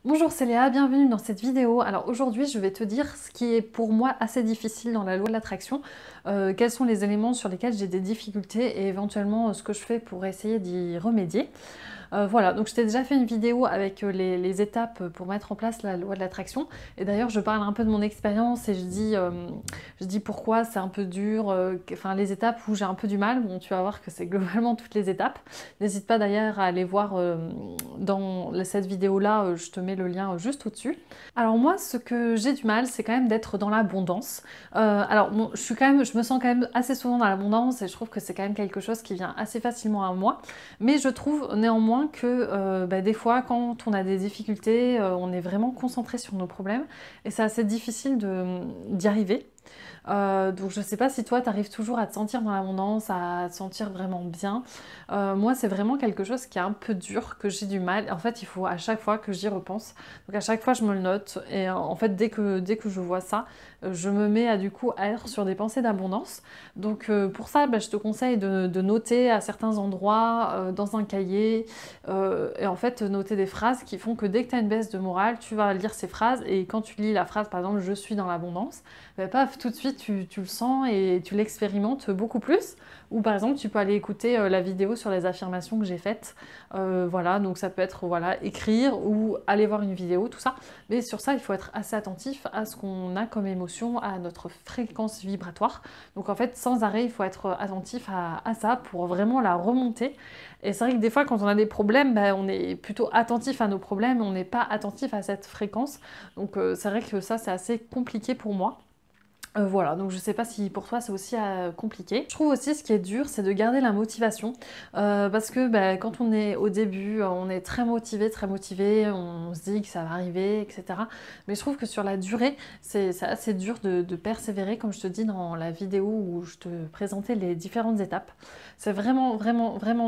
Bonjour, c'est Léa, bienvenue dans cette vidéo. Alors aujourd'hui, je vais te dire ce qui est pour moi assez difficile dans la loi de l'attraction, quels sont les éléments sur lesquels j'ai des difficultés et éventuellement ce que je fais pour essayer d'y remédier. Voilà, donc je t'ai déjà fait une vidéo avec les étapes pour mettre en place la loi de l'attraction. Et d'ailleurs, je parle un peu de mon expérience et je dis pourquoi c'est un peu dur, enfin les étapes où j'ai un peu du mal. Bon, tu vas voir que c'est globalement toutes les étapes. N'hésite pas d'ailleurs à aller voir dans cette vidéo-là, je te mets le lien juste au-dessus. Alors moi, ce que j'ai du mal, c'est quand même d'être dans l'abondance. Alors bon, je me sens quand même assez souvent dans l'abondance et je trouve que c'est quand même quelque chose qui vient assez facilement à moi. Mais je trouve néanmoins que des fois, quand on a des difficultés, on est vraiment concentré sur nos problèmes et c'est assez difficile d'y arriver. Donc je sais pas si toi, tu arrives toujours à te sentir dans l'abondance, à te sentir vraiment bien. Moi, c'est vraiment quelque chose qui est un peu dur, que j'ai du mal. En fait, il faut à chaque fois que j'y repense. Donc à chaque fois, je me le note. Et en fait, dès que je vois ça, je me mets à du coup à être sur des pensées d'abondance. Donc pour ça, je te conseille de noter à certains endroits, dans un cahier, et en fait noter des phrases qui font que dès que tu as une baisse de morale, tu vas lire ces phrases. Et quand tu lis la phrase, par exemple, je suis dans l'abondance, paf, tout de suite tu le sens et tu l'expérimentes beaucoup plus. Ou par exemple, tu peux aller écouter la vidéo sur les affirmations que j'ai faites. Voilà, donc ça peut être voilà, écrire ou aller voir une vidéo, tout ça. Mais sur ça, il faut être assez attentif à ce qu'on a comme émotion, à notre fréquence vibratoire. Donc en fait, sans arrêt, il faut être attentif à ça pour vraiment la remonter. Et c'est vrai que des fois, quand on a des problèmes, on est plutôt attentif à nos problèmes, on n'est pas attentif à cette fréquence. Donc c'est vrai que ça, c'est assez compliqué pour moi. Voilà, donc je sais pas si pour toi c'est aussi compliqué. Je trouve aussi ce qui est dur, c'est de garder la motivation. Parce que quand on est au début, on est très motivé, on se dit que ça va arriver, etc. Mais je trouve que sur la durée, c'est assez dur de persévérer, comme je te dis dans la vidéo où je te présentais les différentes étapes. C'est vraiment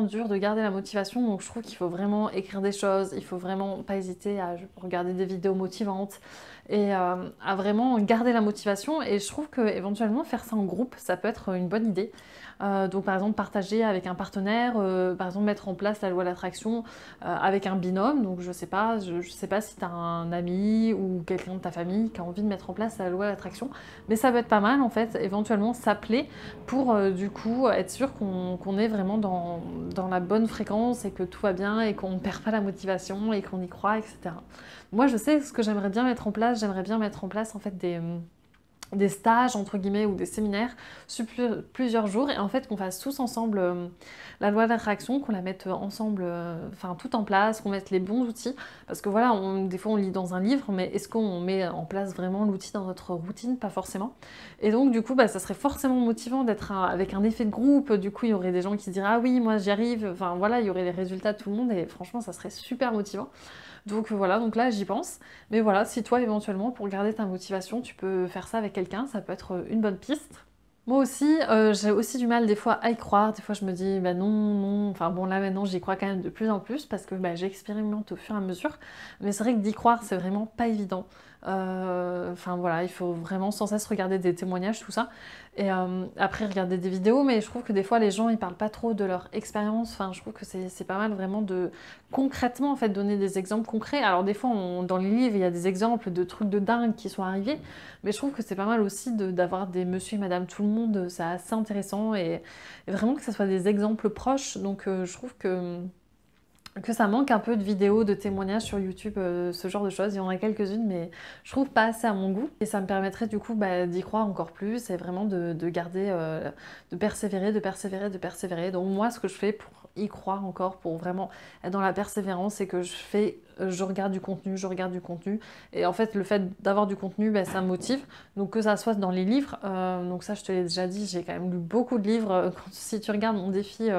dur de garder la motivation, donc je trouve qu'il faut vraiment écrire des choses, il faut vraiment pas hésiter à regarder des vidéos motivantes et à vraiment garder la motivation. Et je trouve que éventuellement faire ça en groupe, ça peut être une bonne idée. Donc par exemple partager avec un partenaire, par exemple mettre en place la loi de l'attraction avec un binôme. Donc je sais pas si tu as un ami ou quelqu'un de ta famille qui a envie de mettre en place la loi de l'attraction, mais ça peut être pas mal en fait, éventuellement s'appeler pour du coup être sûr qu'on est vraiment dans la bonne fréquence et que tout va bien et qu'on ne perd pas la motivation et qu'on y croit, etc. Moi je sais ce que j'aimerais bien mettre en place, en fait des stages entre guillemets ou des séminaires sur plusieurs jours et en fait qu'on fasse tous ensemble la loi d'attraction, qu'on la mette ensemble, enfin tout en place, qu'on mette les bons outils parce que voilà, des fois on lit dans un livre mais est-ce qu'on met en place vraiment l'outil dans notre routine? Pas forcément. Et donc du coup ça serait forcément motivant d'être avec un effet de groupe, du coup il y aurait des gens qui se diraient ah oui moi j'y arrive, enfin voilà, il y aurait les résultats de tout le monde et franchement ça serait super motivant. Donc voilà, donc là j'y pense. Mais voilà, si toi éventuellement pour garder ta motivation, tu peux faire ça avec quelqu'un, ça peut être une bonne piste. Moi aussi, j'ai aussi du mal des fois à y croire. Des fois, je me dis, non, non. Enfin bon, là maintenant, j'y crois quand même de plus en plus parce que j'expérimente au fur et à mesure. Mais c'est vrai que d'y croire, c'est vraiment pas évident. Enfin voilà, il faut vraiment sans cesse regarder des témoignages, tout ça. Et après, regarder des vidéos. Mais je trouve que des fois, les gens, ils parlent pas trop de leur expérience. Enfin, je trouve que c'est pas mal vraiment de concrètement, en fait, donner des exemples concrets. Alors des fois, dans les livres, il y a des exemples de trucs de dingue qui sont arrivés. Mais je trouve que c'est pas mal aussi d'avoir des monsieur et madame tout le monde, c'est assez intéressant et vraiment que ce soit des exemples proches. Donc je trouve que ça manque un peu de vidéos, de témoignages sur YouTube, ce genre de choses. Il y en a quelques-unes, mais je trouve pas assez à mon goût. Et ça me permettrait du coup d'y croire encore plus et vraiment de garder, de persévérer, de persévérer, de persévérer. Donc moi, ce que je fais pour y croire encore, pour vraiment être dans la persévérance, c'est que je regarde du contenu, je regarde du contenu. Et en fait, le fait d'avoir du contenu, ça me motive. Donc que ça soit dans les livres, donc ça je te l'ai déjà dit, j'ai quand même lu beaucoup de livres. Si tu regardes mon défi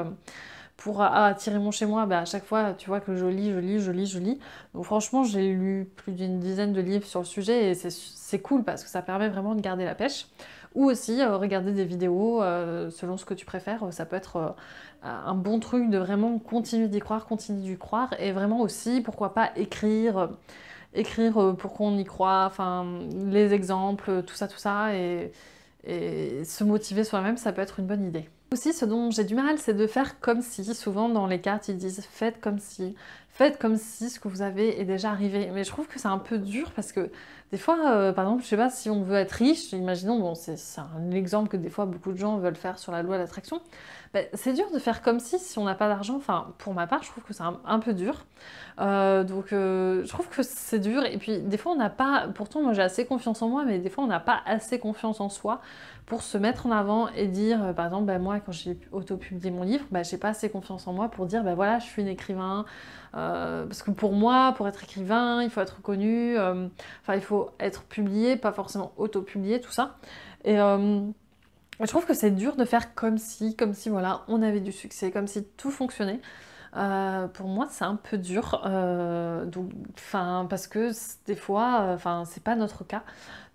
pour attirer mon chez moi, à chaque fois, tu vois que je lis, je lis, je lis, je lis. Donc franchement, j'ai lu plus d'une dizaine de livres sur le sujet et c'est cool parce que ça permet vraiment de garder la pêche. Ou aussi regarder des vidéos selon ce que tu préfères. Ça peut être un bon truc de vraiment continuer d'y croire, continuer d'y croire. Et vraiment aussi, pourquoi pas écrire pourquoi on y croit, enfin les exemples, tout ça. Et se motiver soi-même, ça peut être une bonne idée. Aussi, ce dont j'ai du mal, c'est de faire comme si. Souvent, dans les cartes, ils disent faites comme si, Faites comme si ce que vous avez est déjà arrivé. Mais je trouve que c'est un peu dur parce que des fois, par exemple, je sais pas, si on veut être riche, imaginons, bon, c'est un exemple que des fois beaucoup de gens veulent faire sur la loi de l'attraction, ben, c'est dur de faire comme si on n'a pas d'argent. Enfin, pour ma part, je trouve que c'est un peu dur. Je trouve que c'est dur. Et puis, des fois, on n'a pas... Pourtant, moi, j'ai assez confiance en moi, mais des fois, on n'a pas assez confiance en soi pour se mettre en avant et dire, par exemple, ben, moi, quand j'ai auto-publié mon livre, ben, j'ai pas assez confiance en moi pour dire, ben voilà, je suis une écrivain. Parce que pour moi, pour être écrivain, il faut être reconnu, enfin il faut être publié, pas forcément auto-publié, tout ça. Et je trouve que c'est dur de faire comme si voilà, on avait du succès, comme si tout fonctionnait. Pour moi, c'est un peu dur, parce que des fois, c'est pas notre cas.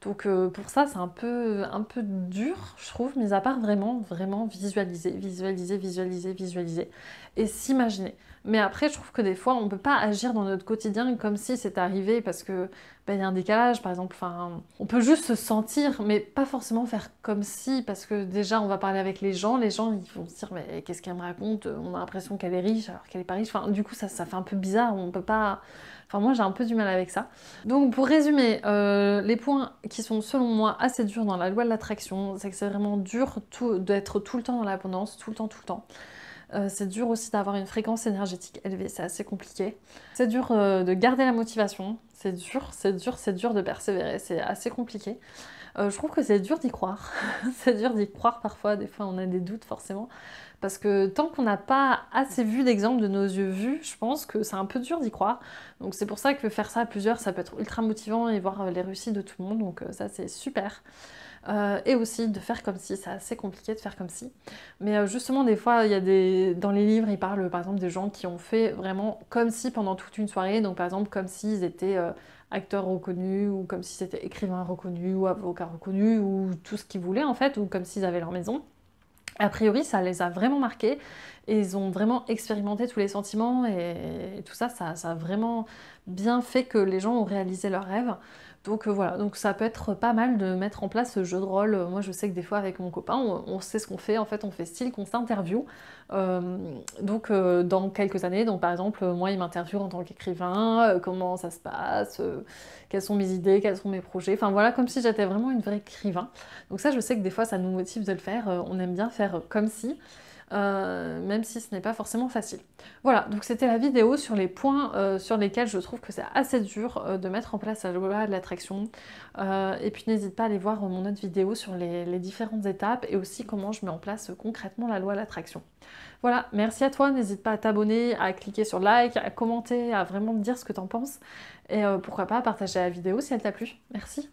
Donc pour ça, c'est un peu dur, je trouve, mis à part vraiment visualiser, visualiser, visualiser, visualiser et s'imaginer. Mais après, je trouve que des fois, on peut pas agir dans notre quotidien comme si c'était arrivé parce que il y a un décalage, par exemple. Enfin, on peut juste se sentir, mais pas forcément faire comme si, parce que déjà, on va parler avec les gens ils vont se dire, mais qu'est-ce qu'elle me raconte? On a l'impression qu'elle est riche alors qu'elle est pas riche. Enfin, du coup, ça fait un peu bizarre, on peut pas... Enfin, moi, j'ai un peu du mal avec ça. Donc, pour résumer, les points qui sont, selon moi, assez durs dans la loi de l'attraction, c'est que c'est vraiment dur d'être tout le temps dans l'abondance, tout le temps, tout le temps. C'est dur aussi d'avoir une fréquence énergétique élevée, c'est assez compliqué. C'est dur de garder la motivation, c'est dur de persévérer, c'est assez compliqué. Je trouve que c'est dur d'y croire. C'est dur d'y croire parfois, des fois on a des doutes forcément. Parce que tant qu'on n'a pas assez vu d'exemples de nos yeux vus, je pense que c'est un peu dur d'y croire. Donc c'est pour ça que faire ça à plusieurs, ça peut être ultra motivant et voir les réussites de tout le monde, donc ça c'est super. Et aussi de faire comme si, c'est assez compliqué de faire comme si. Mais justement, des fois, il y a dans les livres, ils parlent par exemple des gens qui ont fait vraiment comme si pendant toute une soirée, donc par exemple comme s'ils étaient acteurs reconnus, ou comme si c'était écrivains reconnus, ou avocats reconnus, ou tout ce qu'ils voulaient en fait, ou comme s'ils avaient leur maison. A priori, ça les a vraiment marqués, et ils ont vraiment expérimenté tous les sentiments, et tout ça, ça a vraiment bien fait que les gens ont réalisé leurs rêves. Donc voilà, donc ça peut être pas mal de mettre en place ce jeu de rôle. Moi je sais que des fois avec mon copain, on sait ce qu'on fait, en fait on fait style qu'on s'interviewe. Dans quelques années, donc par exemple moi il m'interviewe en tant qu'écrivain, comment ça se passe, quelles sont mes idées, quels sont mes projets, enfin voilà, comme si j'étais vraiment une vraie écrivain. Donc ça je sais que des fois ça nous motive de le faire, on aime bien faire comme si. Même si ce n'est pas forcément facile. Voilà, donc c'était la vidéo sur les points sur lesquels je trouve que c'est assez dur de mettre en place la loi de l'attraction. Et puis n'hésite pas à aller voir mon autre vidéo sur les différentes étapes et aussi comment je mets en place concrètement la loi de l'attraction. Voilà, merci à toi, n'hésite pas à t'abonner, à cliquer sur like, à commenter, à vraiment me dire ce que t'en penses et pourquoi pas à partager la vidéo si elle t'a plu. Merci.